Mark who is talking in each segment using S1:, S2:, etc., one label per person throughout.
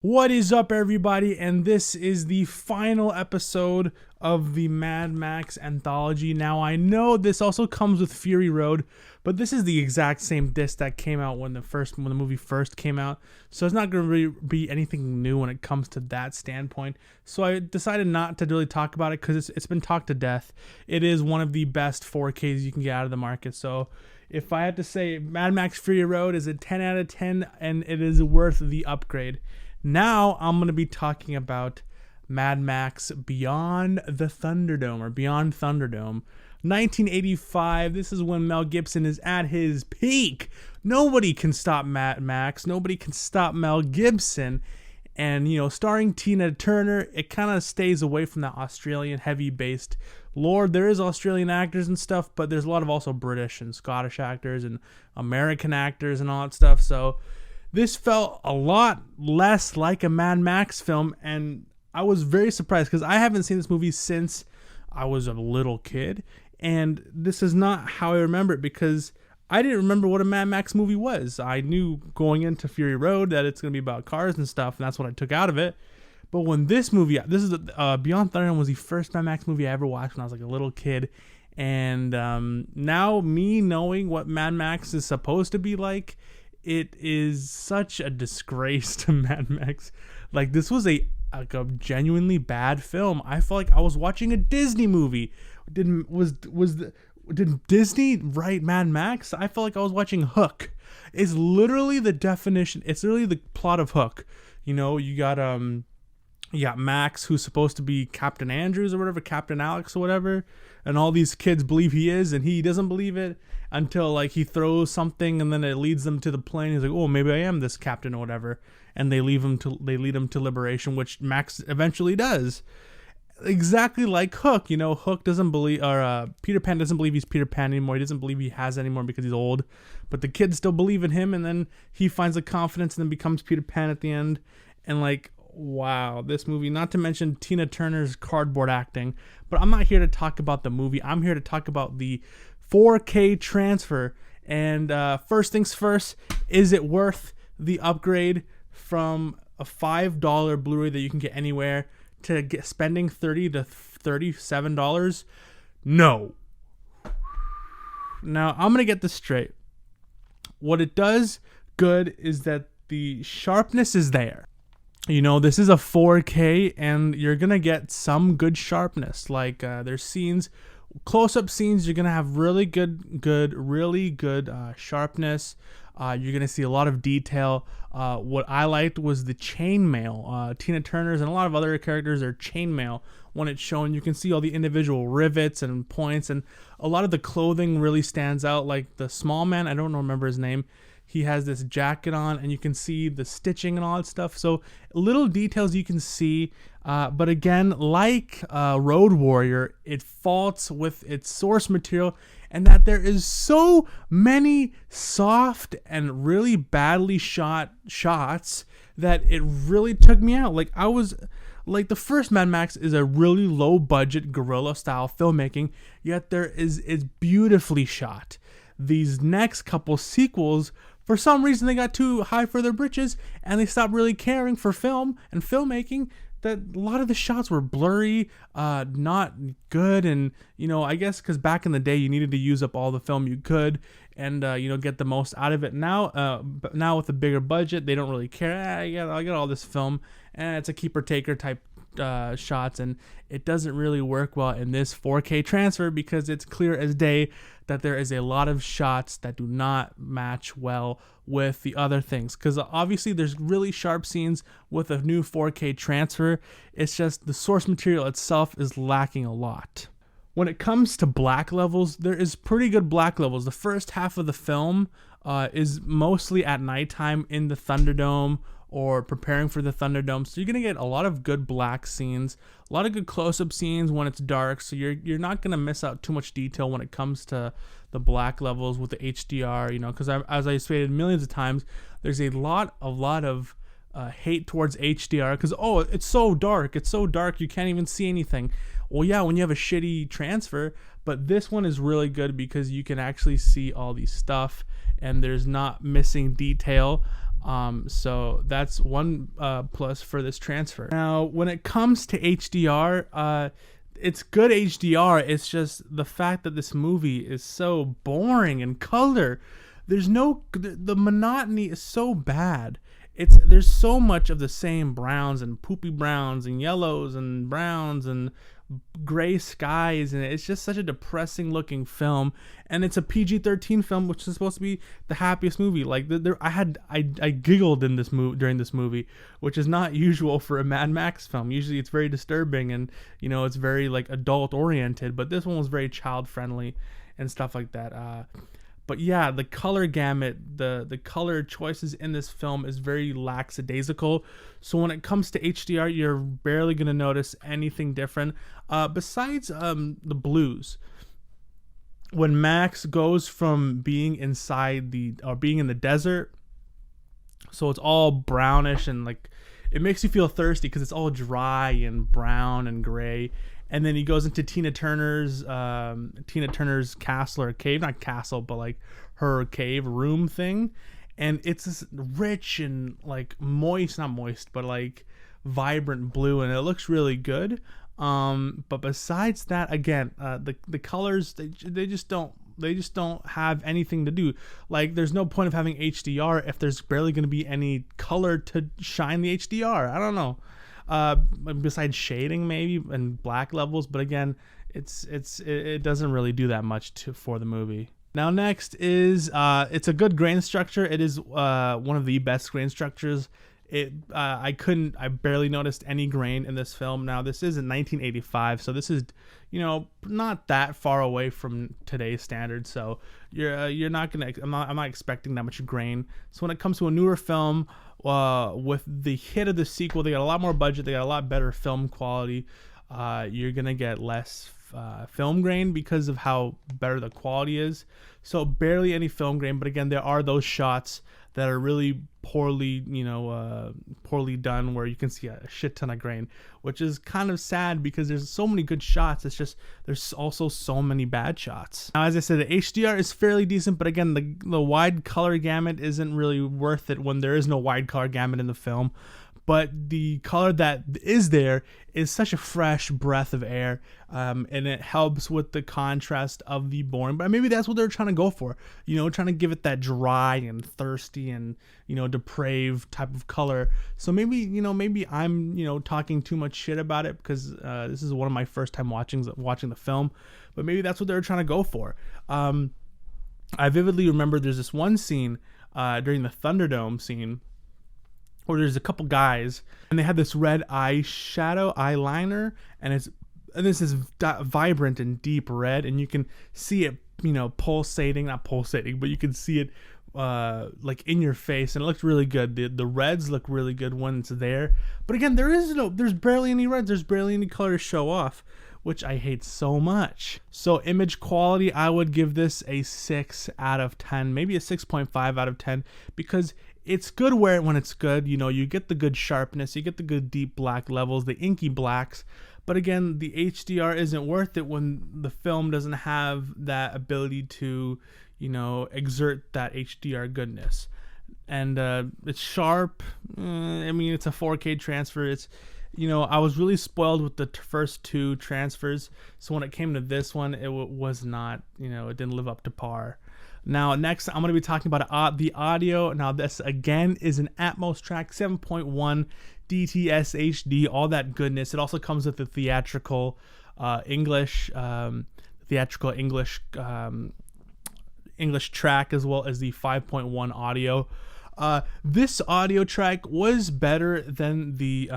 S1: What is up, everybody? And this is the final episode of the Mad Max Anthology. Now, I know this also comes with Fury Road, but this is the exact same disc that came out when the movie first came out. So it's not going to be anything new when it comes to that standpoint. So I decided not to really talk about it because it's been talked to death. It is one of the best 4Ks you can get out of the market. So if I had to say, Mad Max Fury Road is a 10 out of 10, and it is worth the upgrade. Now I'm going to be talking about Mad Max Beyond the Thunderdome, or Beyond Thunderdome. 1985, this is when Mel Gibson is at his peak. Nobody can stop Mad Max. Nobody can stop Mel Gibson. And, starring Tina Turner, it kind of stays away from that Australian heavy-based lore. There is Australian actors and stuff, but there's a lot of also British and Scottish actors and American actors and all that stuff. So this felt a lot less like a Mad Max film, and I was very surprised because I haven't seen this movie since I was a little kid, and this is not how I remember it because I didn't remember what a Mad Max movie was. I knew going into Fury Road that it's going to be about cars and stuff, and that's what I took out of it. But when this is Beyond Thunderdome was the first Mad Max movie I ever watched when I was like a little kid, and now me knowing what Mad Max is supposed to be like, it is such a disgrace to Mad Max. Like, this was a genuinely bad film. I felt like I was watching a Disney movie. Did Disney write Mad Max? I felt like I was watching Hook. It's literally the definition. It's literally the plot of Hook. You got Max, who's supposed to be Captain Andrews or whatever, Captain Alex or whatever, and all these kids believe he is, and he doesn't believe it until he throws something, and then it leads them to the plane. He's like, oh, maybe I am this captain or whatever, and they lead him to liberation, which Max eventually does. Exactly like Hook. Hook doesn't believe, or Peter Pan doesn't believe he's Peter Pan anymore. He doesn't believe he has anymore because he's old, but the kids still believe in him, and then he finds the confidence and then becomes Peter Pan at the end. And wow, this movie, not to mention Tina Turner's cardboard acting. But I'm not here to talk about the movie. I'm here to talk about the 4K transfer. And first things first, is it worth the upgrade from a $5 Blu-ray that you can get anywhere to spending $30 to $37? No. Now, I'm going to get this straight. What it does good is that the sharpness is there. This is a 4K, and you're going to get some good sharpness. There's scenes, close-up scenes, you're going to have really good sharpness. You're going to see a lot of detail. What I liked was the chainmail. Tina Turner's and a lot of other characters are chainmail. When it's shown, you can see all the individual rivets and points, and a lot of the clothing really stands out. Like the small man, I don't remember his name. He has this jacket on, and you can see the stitching and all that stuff. So little details you can see. But again, like Road Warrior, it faults with its source material, and that there is so many soft and really badly shot shots that it really took me out. The first Mad Max is a really low budget guerrilla style filmmaking, yet it's beautifully shot. These next couple sequels, for some reason, they got too high for their britches, and they stopped really caring for film and filmmaking. That a lot of the shots were blurry, not good, and I guess because back in the day you needed to use up all the film you could, and get the most out of it. Now, with a bigger budget, they don't really care. I got all this film, and it's a keeper taker type shots, and it doesn't really work well in this 4K transfer because it's clear as day that there is a lot of shots that do not match well with the other things, because obviously there's really sharp scenes with a new 4K transfer. It's just the source material itself is lacking a lot. When it comes to black levels, there is pretty good black levels. The first half of the film is mostly at nighttime in the Thunderdome or preparing for the Thunderdome, so you're gonna get a lot of good black scenes, a lot of good close-up scenes when it's dark, so you're not gonna miss out too much detail when it comes to the black levels with the HDR, because as I stated millions of times, there's a lot of hate towards HDR because it's so dark you can't even see anything. Well, yeah, when you have a shitty transfer, but this one is really good because you can actually see all these stuff and there's not missing detail. So that's one plus for this transfer. Now, when it comes to HDR, it's good HDR. It's just the fact that this movie is so boring in color. The monotony is so bad. There's so much of the same browns and poopy browns and yellows and browns and gray skies, and it's just such a depressing looking film. And it's a PG-13 film, which is supposed to be the happiest movie. Like I giggled in this movie during this movie, which is not usual for a Mad Max film. Usually it's very disturbing and it's very like adult oriented, but this one was very child friendly and stuff like that. But yeah, the color gamut, the color choices in this film is very lackadaisical. So when it comes to HDR, you're barely going to notice anything different. Besides the blues. When Max goes from being being in the desert, so it's all brownish and like, it makes you feel thirsty because it's all dry and brown and gray. And then he goes into Tina Turner's castle or cave, not castle, but like her cave room thing. And it's this rich and like not moist, but like vibrant blue, and it looks really good. But besides that, again, the colors, they just don't have anything to do. Like, there's no point of having HDR if there's barely going to be any color to shine the HDR. I don't know. Besides shading maybe and black levels, but again, it doesn't really do that much for the movie. Now next is it's a good grain structure. It is one of the best grain structures. I barely noticed any grain in this film. Now this is in 1985, so this is not that far away from today's standards. So you're not gonna I'm not expecting that much grain. So when it comes to a newer film, with the hit of the sequel, they got a lot more budget, they got a lot better film quality. You're gonna get less film grain because of how better the quality is. So barely any film grain, but again, there are those shots that are really poorly done where you can see a shit ton of grain, which is kind of sad because there's so many good shots. It's just there's also so many bad shots. Now, as I said, the HDR is fairly decent, but again, the wide color gamut isn't really worth it when there is no wide color gamut in the film. But the color that is there is such a fresh breath of air, and it helps with the contrast of the boring. But maybe that's what they're trying to go for, trying to give it that dry and thirsty and depraved type of color. So maybe I'm talking too much shit about it because this is one of my first time watching the film. But maybe that's what they're trying to go for. I vividly remember there's this one scene during the Thunderdome scene, where there's a couple guys and they had this red eyeliner, and this is vibrant and deep red, and you can see it, not pulsating, but you can see it like in your face, and it looks really good. The reds look really good when it's there, but again, there's barely any reds, there's barely any color to show off, which I hate so much. So image quality, I would give this a 6 out of 10, maybe a 6.5 out of 10, because it's good when it's good. You get the good sharpness, you get the good deep black levels, the inky blacks. But again, the HDR isn't worth it when the film doesn't have that ability to, exert that HDR goodness. And it's sharp. It's a 4K transfer. It's, I was really spoiled with the first two transfers. So when it came to this one, it was not, it didn't live up to par. Now, next, I'm going to be talking about the audio. Now, this, again, is an Atmos track, 7.1 DTS HD, all that goodness. It also comes with the theatrical English track, as well as the 5.1 audio. This audio track was better than the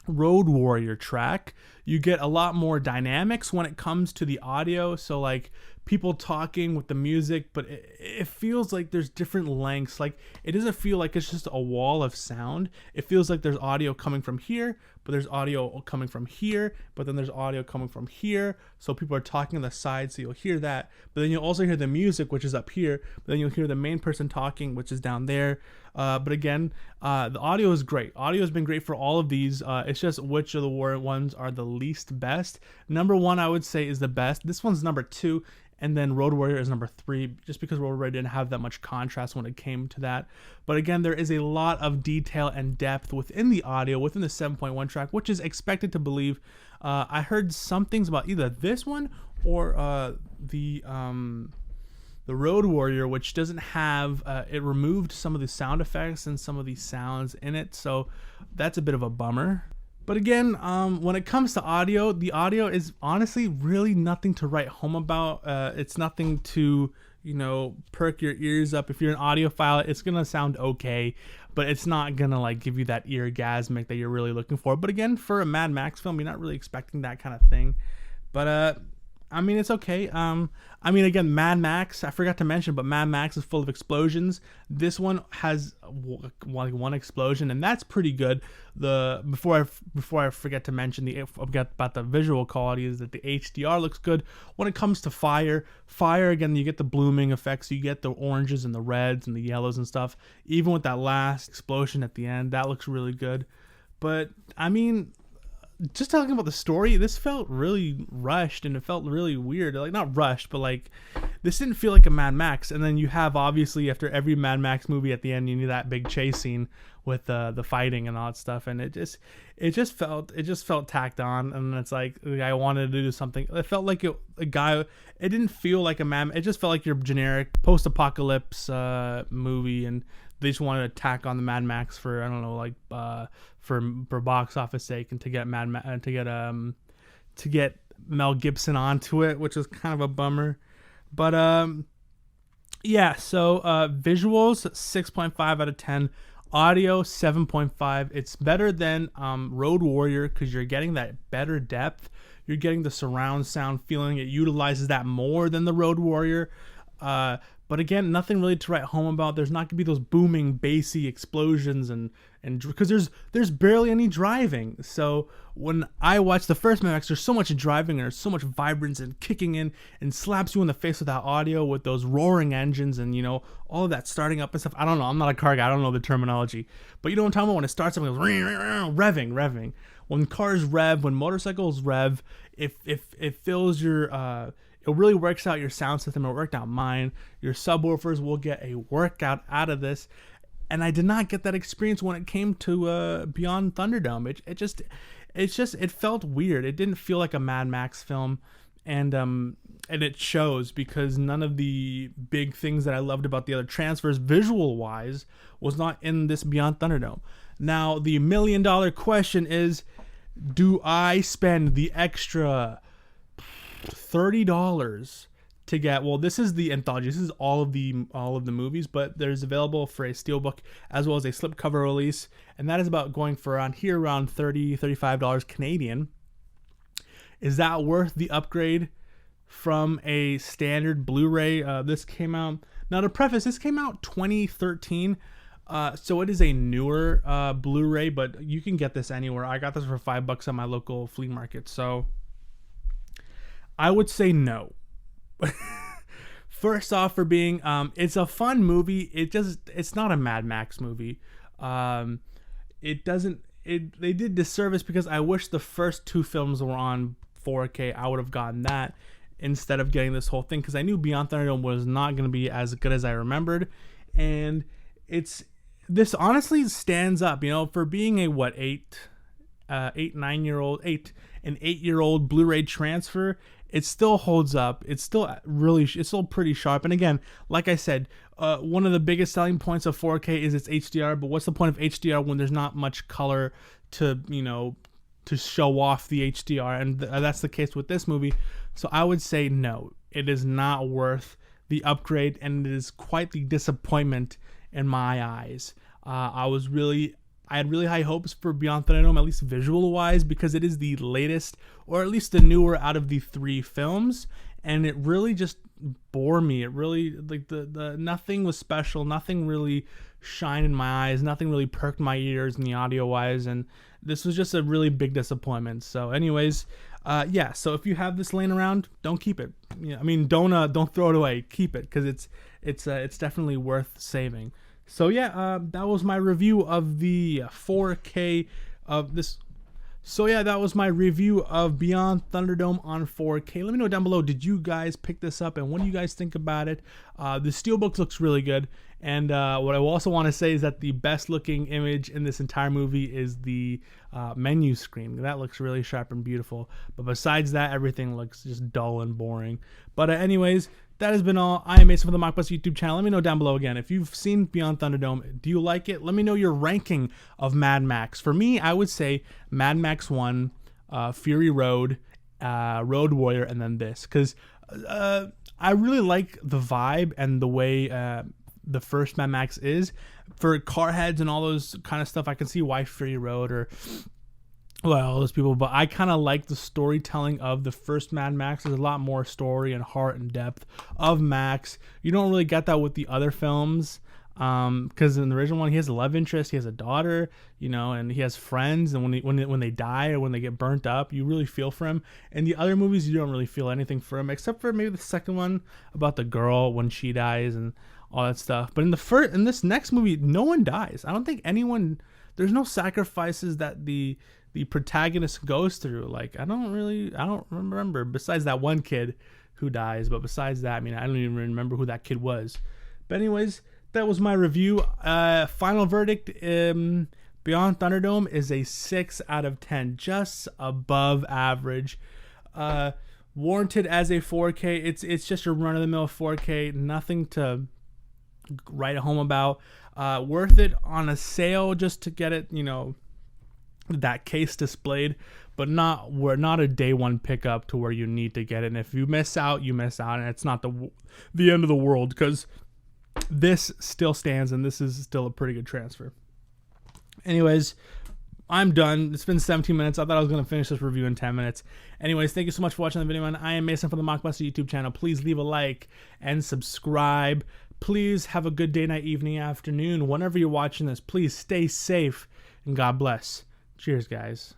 S1: Road Warrior track. You get a lot more dynamics when it comes to the audio. So like people talking with the music, but it feels like there's different lengths. Like it doesn't feel like it's just a wall of sound. It feels like there's audio coming from here, but there's audio coming from here, but then there's audio coming from here. So people are talking on the side, so you'll hear that. But then you'll also hear the music, which is up here. But then you'll hear the main person talking, which is down there. But again, the audio is great. Audio has been great for all of these. It's just which of the ones are the least best. Number one, I would say, is the best. This one's number two. and then Road Warrior is number 3, just because Road Warrior didn't have that much contrast when it came to that. But again, there is a lot of detail and depth within the audio, within the 7.1 track, which is expected to believe. I heard some things about either this one or the Road Warrior, which doesn't have, it removed some of the sound effects and some of the sounds in it, so that's a bit of a bummer. But again, when it comes to audio, the audio is honestly really nothing to write home about. It's nothing to, perk your ears up. If you're an audiophile, it's gonna sound okay, but it's not gonna like give you that eargasmic that you're really looking for. But again, for a Mad Max film, you're not really expecting that kind of thing. But I mean, it's okay. I mean, again, Mad Max, I forgot to mention, but Mad Max is full of explosions. This one has one explosion, and that's pretty good. Before I forget to mention about the visual quality, is that the HDR looks good. When it comes to fire, again, you get the blooming effects, you get the oranges and the reds and the yellows and stuff. Even with that last explosion at the end, that looks really good. But I mean, just talking about the story, this felt really rushed and it felt really weird. Like, not rushed, but like, this didn't feel like a Mad Max. And then you have, obviously, after every Mad Max movie, at the end, you need that big chase scene with the fighting and all that stuff. And it just felt tacked on. And it's like, the guy wanted to do something. It felt like it didn't feel like a Mad. It just felt like your generic post-apocalypse movie, and they just wanted to tack on the Mad Max for, I don't know, like for box office sake, and to get Mel Gibson onto it, which was kind of a bummer. But yeah, so visuals 6.5 out of 10, audio 7.5. It's better than Road Warrior because you're getting that better depth. You're getting the surround sound feeling. It utilizes that more than the Road Warrior. But again, nothing really to write home about. There's not gonna be those booming, bassy explosions, and because there's barely any driving. So when I watch the first Mad Max, there's so much driving and there's so much vibrance and kicking in and slaps you in the face with that audio, with those roaring engines and all of that starting up and stuff. I don't know. I'm not a car guy. I don't know the terminology, but you know what I'm talking about. When it starts up, it goes revving. When cars rev, when motorcycles rev, it fills your it really works out your sound system. It worked out mine. Your subwoofers will get a workout out of this. And I did not get that experience when it came to Beyond Thunderdome. It felt weird. It didn't feel like a Mad Max film. And it shows, because none of the big things that I loved about the other transfers visual-wise was not in this Beyond Thunderdome. Now, the $1 million question is, do I spend the extra $30 to get, well, this is the anthology, this is all of the movies, but there's available for a steelbook as well as a slipcover release, and that is about going for around $35 Canadian. Is that worth the upgrade from a standard Blu-ray? This came out, now to preface, this came out 2013, so it is a newer Blu-ray, but you can get this anywhere. I got this for $5 at my local flea market, so I would say no. First off, for being it's a fun movie. It's not a Mad Max movie. They did disservice, because I wish the first 2 films were on 4K. I would have gotten that instead of getting this whole thing, because I knew Beyond Thunderdome was not going to be as good as I remembered. And this honestly stands up, for being a 8-year-old Blu-ray transfer. It still holds up. It's still pretty sharp. And again, like I said, one of the biggest selling points of 4K is its HDR. But what's the point of HDR when there's not much color to show off the HDR? And that's the case with this movie. So I would say no, it is not worth the upgrade, and it is quite the disappointment in my eyes. I had really high hopes for Beyond Thunderdome, at least visual-wise, because it is the latest, or at least the newer out of the 3 films, and it really just bore me. It really, like, the nothing was special, nothing really shined in my eyes, nothing really perked my ears in the audio-wise, and this was just a really big disappointment. So anyways, yeah, so if you have this laying around, don't keep it. Don't throw it away. Keep it, because it's definitely worth saving. So yeah, that was my review of the 4K of this. So yeah, that was my review of Beyond Thunderdome on 4K. Let me know down below, did you guys pick this up and what do you guys think about it? The steelbook looks really good. And what I also want to say is that the best looking image in this entire movie is the menu screen. That looks really sharp and beautiful. But besides that, everything looks just dull and boring. But anyways, that has been all. I am Mason from the Mockbuster YouTube channel. Let me know down below again. If you've seen Beyond Thunderdome, do you like it? Let me know your ranking of Mad Max. For me, I would say Mad Max 1, Fury Road, Road Warrior, and then this. Because I really like the vibe and the way the first Mad Max is. For car heads and all those kind of stuff, I can see why Fury Road or all those people, but I kind of like the storytelling of the first Mad Max. There's a lot more story and heart and depth of Max. You don't really get that with the other films, because in the original one, he has a love interest, he has a daughter, you know, and he has friends, and when they die or when they get burnt up, you really feel for him. In the other movies, you don't really feel anything for him, except for maybe the second one about the girl when she dies and all that stuff. But in this next movie, no one dies. I don't think anyone. There's no sacrifices that the protagonist goes through. Like I don't remember, besides that one kid who dies, but besides that, I mean, I don't even remember who that kid was. But anyways, that was my review. Final verdict, Beyond Thunderdome is a 6 out of 10, just above average. Warranted as a 4K. It's just a run-of-the-mill 4K, nothing to write home about. Worth it on a sale just to get it, you know, that case displayed, but we're not a day one pickup to where you need to get it. And if you miss out, you miss out, and it's not the end of the world, because this still stands and this is still a pretty good transfer. Anyways, I'm done. It's been 17 minutes. I thought I was going to finish this review in 10 minutes. Anyways, thank you so much for watching the video, and I am Mason from the Mockbuster YouTube channel. Please leave a like and subscribe. Please have a good day, night, evening, afternoon. Whenever you're watching this, please stay safe and God bless. Cheers, guys.